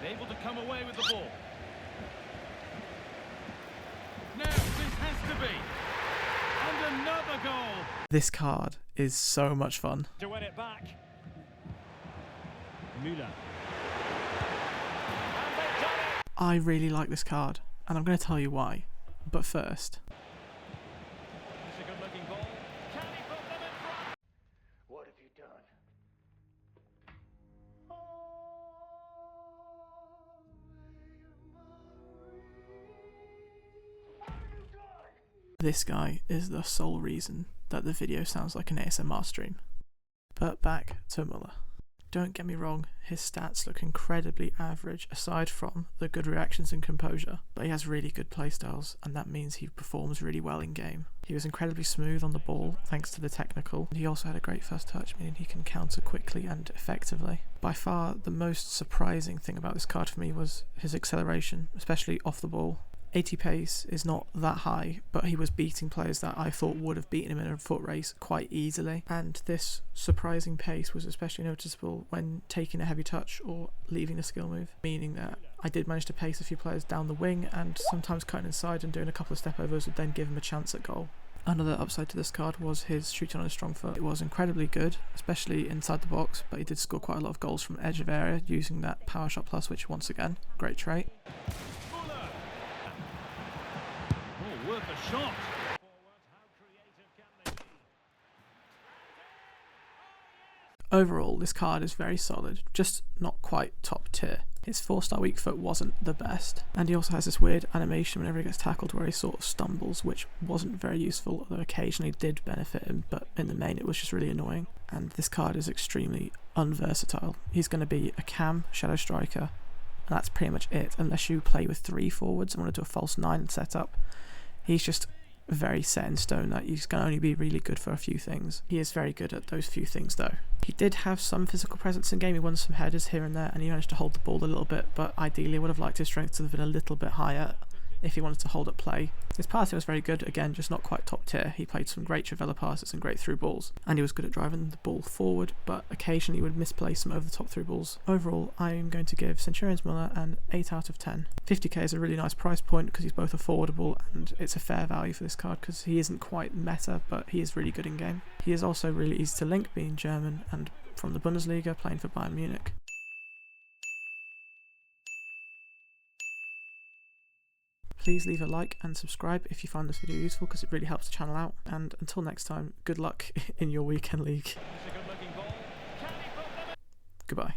Able to come away with the ball. Now this has to be. And another goal. This card is so much fun. To win it back. Müller. I really like this card, and I'm going to tell you why. But first, It's a good looking ball. Can he put them in front? What have you done? this guy is the sole reason that the video sounds like an ASMR stream. But back to Muller. Don't get me wrong, his stats look incredibly average aside from the good reactions and composure, but he has really good playstyles, and that means he performs really well in game. He was incredibly smooth on the ball thanks to the technical, and he also had a great first touch, meaning he can counter quickly and effectively. By far the most surprising thing about this card for me was his acceleration, especially off the ball. 80 pace is not that high, but he was beating players that I thought would have beaten him in a foot race quite easily, and this surprising pace was especially noticeable when taking a heavy touch or leaving a skill move, meaning that I did manage to pace a few players down the wing, and sometimes cutting inside and doing a couple of step overs would then give him a chance at goal. Another upside to this card was his shooting on his strong foot. It was incredibly good, especially inside the box, but he did score quite a lot of goals from edge of area using that power shot plus, which once again, great trait. Worth a shot. Overall, this card is very solid, just not quite top tier. His 4-star weak foot wasn't the best, and he also has this weird animation whenever he gets tackled where he sort of stumbles, which wasn't very useful, although occasionally did benefit him, but in the main it was just really annoying. And this card is extremely unversatile. He's going to be a cam shadow striker, and that's pretty much it, unless you play with 3 forwards and want to do a false 9 setup. He's just very set in stone that he's going to only be really good for a few things. He is very good at those few things though. He did have some physical presence in game, he won some headers here and there, and he managed to hold the ball a little bit, but ideally I would have liked his strength to have been a little bit higher if he wanted to hold up play. His passing was very good, again just not quite top tier. He played some great trivela passes and great through balls, and he was good at driving the ball forward, but occasionally he would misplay some over the top through balls. Overall, I am going to give Centurions Müller an 8 out of 10. 50k is a really nice price point because he's both affordable and it's a fair value for this card because he isn't quite meta, but he is really good in game. He is also really easy to link, being German and from the Bundesliga, playing for Bayern Munich. Please leave a like and subscribe if you found this video useful because it really helps the channel out, and until next time, good luck in your weekend league. Goodbye.